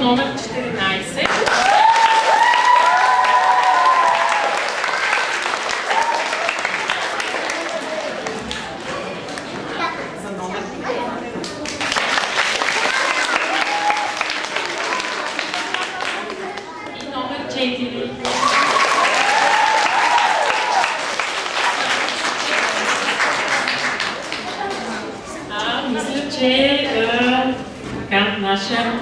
номер 14. За номер 2. И номер 4. Мисля, че нашия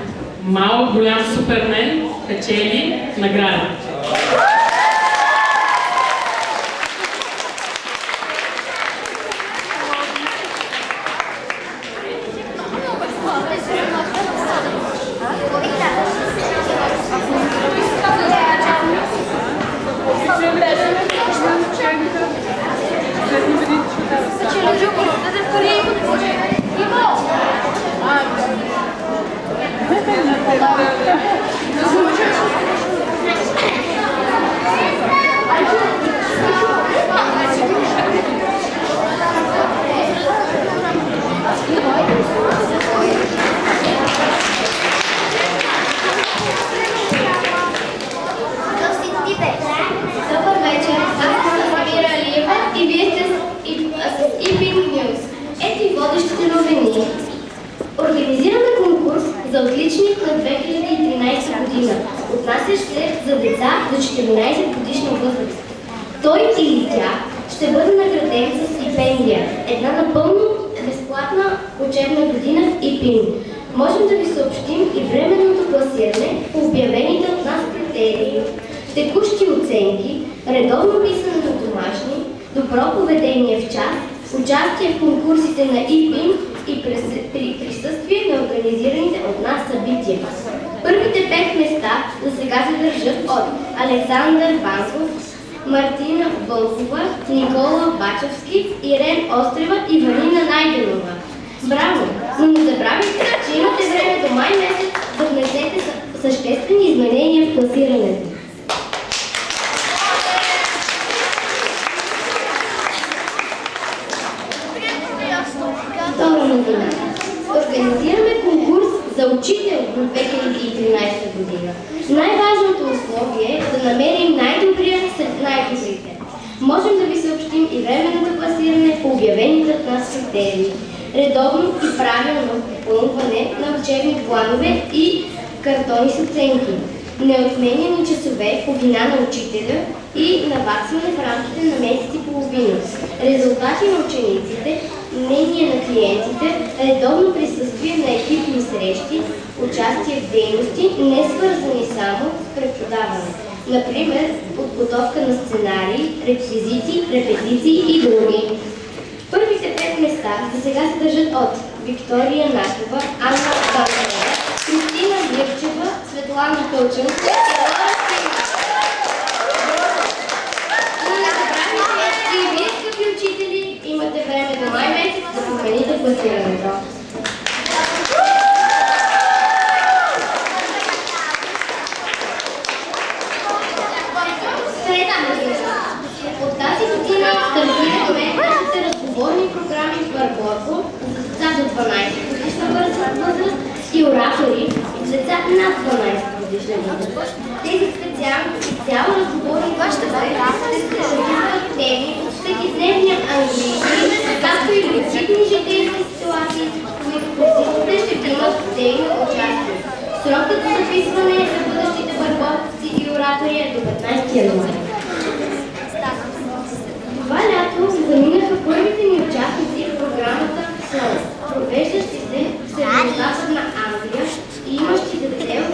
малък голям супермен печели награда. Организираме конкурс за отличник на 2013 година, отнасящ се за деца до 14 годишна възраст. Той или тя ще бъде награден с стипендия, една напълно безплатна учебна година в ИПИН. Можем да ви съобщим и временното класиране по обявените от нас критерии, текущи оценки, редовно писане на домашни, добро поведение в час, участие в конкурсите на ИПИН и при присъствие на организираните от нас събития. Първите 5 места за сега се държат от Александър Банков, Мартина Вълкова, Никола Бачевски, Ирен Острева и Ванина Найденова. Браво! Но не забравяйте, че имате време до май месец да внесете съществени изменения в класирането. Втора новина. Организираме конкурс за учител в 2013 година. Най-важното условие е да намерим най-добрия сред най-добрите. Можем да ви съобщим и временното класиране по обявените от нас критерии. Редовно и правилно попълване на учебни планове и картони с оценки. Неотменяни часове по вина на учителя и наваксване в рамките на месец и половина. Резултати на учениците, мнение на клиентите, редовно присъствие на екипни срещи, участие в дейности, не свързани само с преподаване. Например, подготовка на сценарии, реквизити, репетиции и други. Първите 5 места за сега се държат от Виктория Накова, Анна Банкова, Кристина Вирчева, Светлана Кълченко и Лора Стимова. Но не забравяйте, че и вие, скъпи учители, имате време до май месец да промените класирането. От тази година стартираме нашите разговорни програми в Барборко за деца до 12 годишна възраст и оратори за деца над 12 годишна възраст. Тези специално разговорни програми ще съдържат теми от всекидневния английски, както и лични житейски ситуации, които пресителите ще имат дейно участие. Срокът за записване за бъдещите барборци и оратори е до 15 януари. Това лято заминаха първите ни участници в програмата СОС, провеждащи се в Северо-Западна Англия и имащи за цел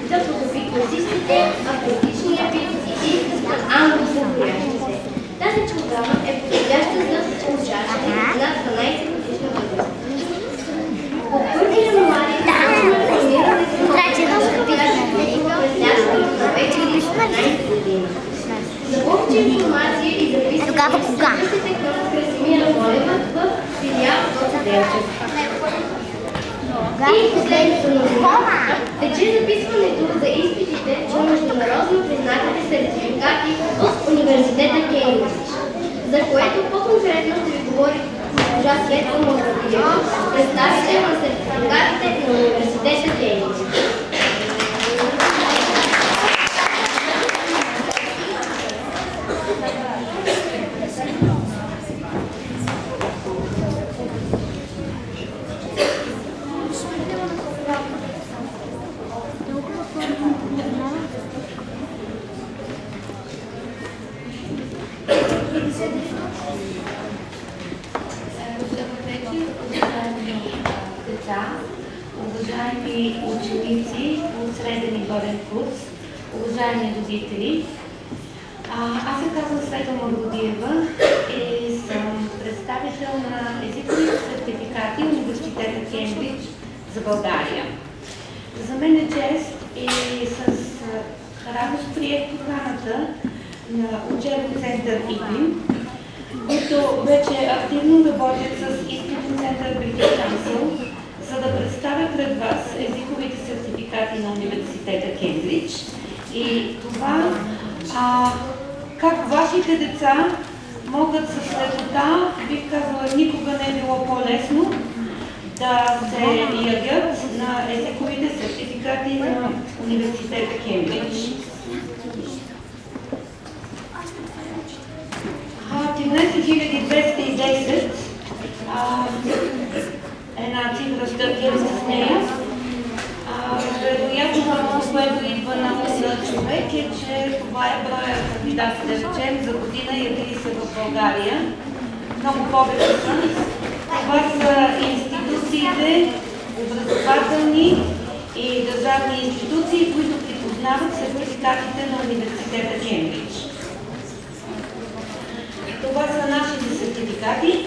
да подобри класическите, автентичния вид и изказ на англоговорящите. Тази програма е подходяща за учащи над 12 годишна възраст. От 1 януари започваме планирането на през лятото на 2016 година. За повече информация и записване съдържате към Красимира Волева в филиал Гоце Делчев. И последното новина. Тече записването за изпитите по международно признатите сертификати от университета Кеймбридж, за което по-конкретно ще ви говори госпожа Светла Мавродиева, представител на сертификатите на университета Кеймбридж. Уважаеми ученици от среден и горен курс, уважаеми родители, аз се казвам Света Мавродиева и съм представител на езиковите сертификати в Университета Кембридж за България. За мен е чест и с радост приех поканата на учебен център ИПИН, които вече активно работят с изпитен център British Council, за да представя пред вас езиковите сертификати на Университета Кембридж и това как вашите деца могат със следота, бих казала, никога не е било по-лесно да се явят на езиковите сертификати на Университета Кембридж. 13210 една цифра стартира с нея. Вероятно, което идва на човек е, че това е броя кандидати, да речем, за година явили се в България. Много повече са. Това са институциите, образователни и държавни институции, които припознават сертификатите на Университета Кембридж. Това са нашите сертификати.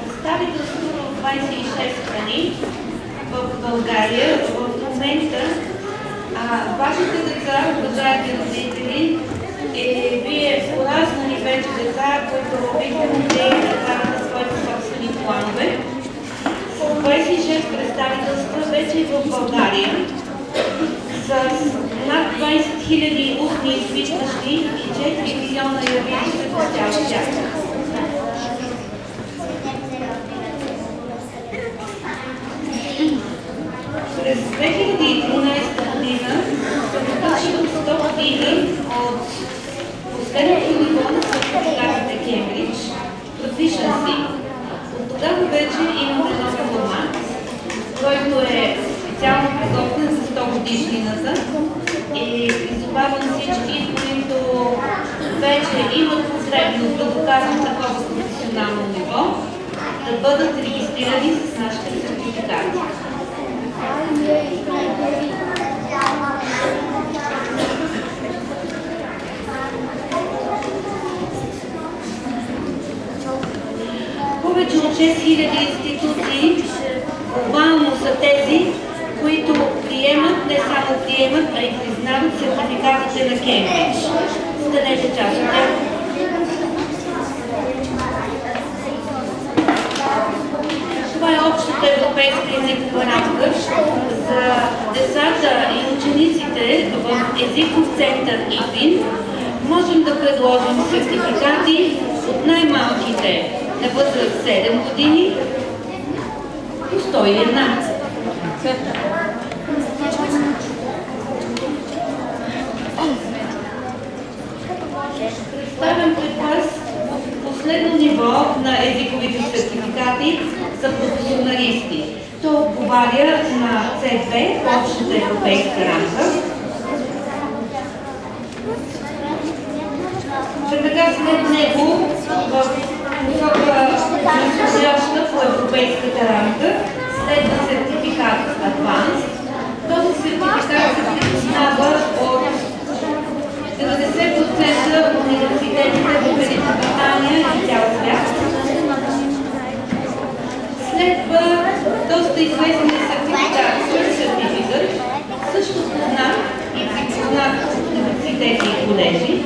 Представителството в 26 страни в България в момента вашите деца, уважаеми родители, вие пораснали вече деца, които бихте могли да правят своите собствени планове. 26 представителства вече в България с над 20 000 устни изпитващи и 4 милиона явили се по цял свят. През 2013 година се навършват 100 години от последното ниво на сертификатите Кембридж, Proficiency. От тогава вече имаме нов формат, който е специално приготвен за 100 годишнината и призовавам всички, които вече имат потребност да доказват такова професионално ниво, да бъдат регистрирани с нашите сертификати. Повече от 6000 институции глобално са тези, които приемат, не само приемат, а и признават сертификатите на Кембридж. Станете част от тях. Това е общата европейска езикова рамка за децата и учениците в езиков център ИПИН. Можем да предложим сертификати от най-малките на възраст 7 години до 101. Представям пред вас последно ниво на езиковите сертификати за професионалисти. То отговаря на C2, общата европейска рамка. Веднага след него в посока настояща по европейската рамка следва сертификат Advanced. Този сертификат се припознава от 90% от университетите в Великобритания и цял свят. Следва доста известния сертификат, също познат и припознат от университети и колежи.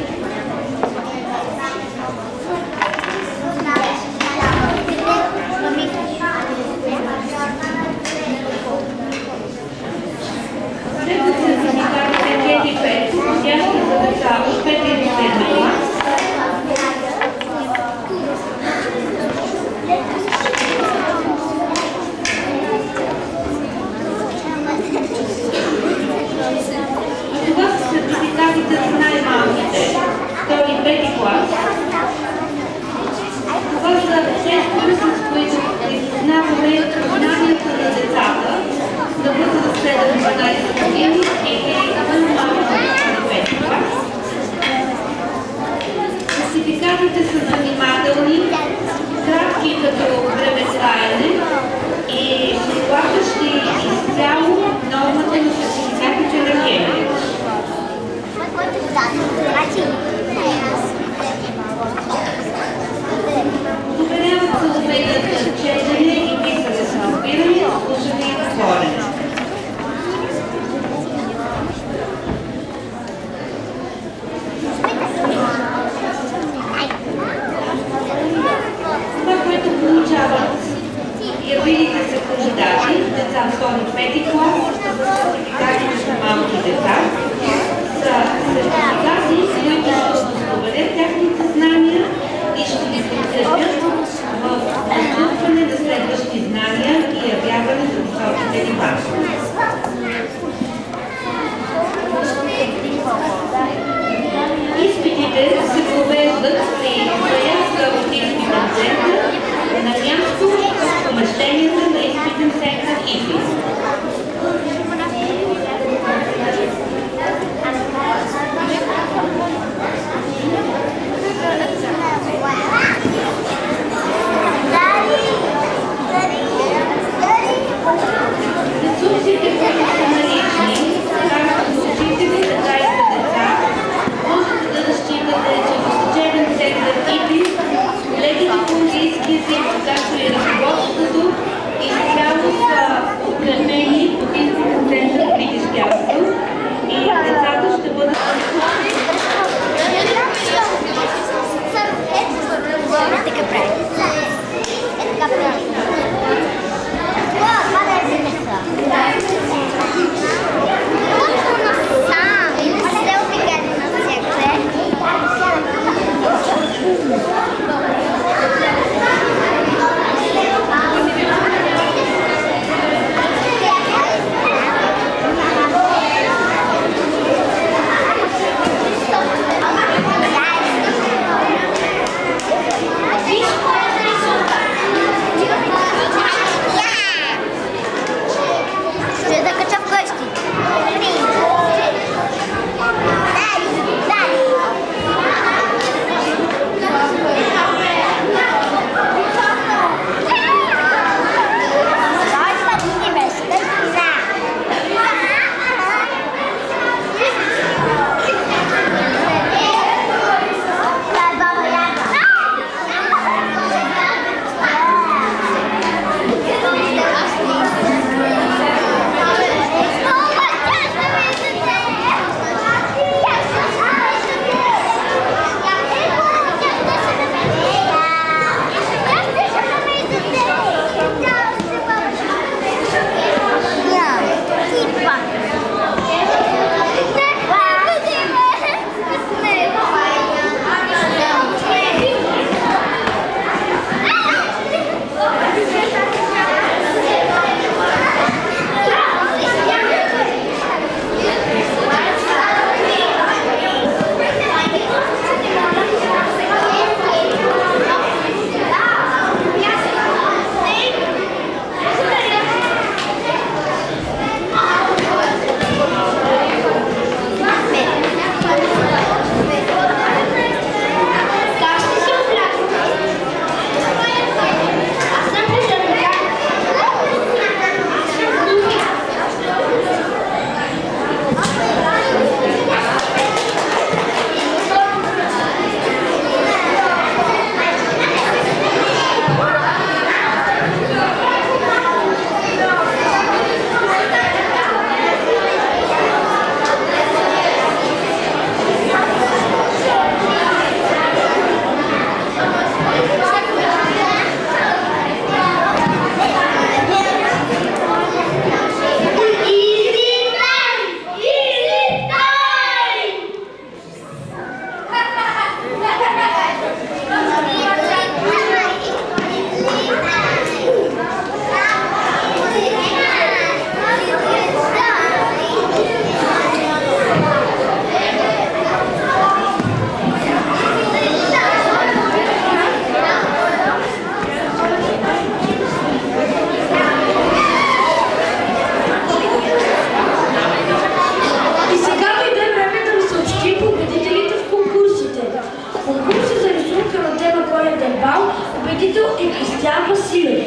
победител е Кристиян Василев.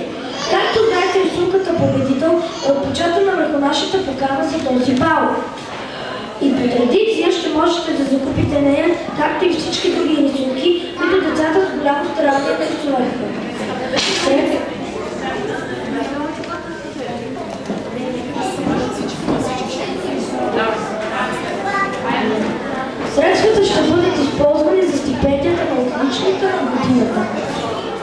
Както знаете, рисунката победител е отпечатана върху нашата покана за този бал. И по традиция ще можете да закупите нея, както и всички други рисунки, които децата с голямо старание нарисуваха. Средствата ще бъдат използвани за стипендията на отличника на годината.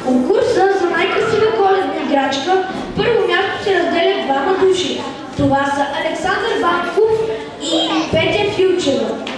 Конкурса за най-красива коледна играчка първо място се разделят двама души. Това са Александър Банков и Петя Филчева.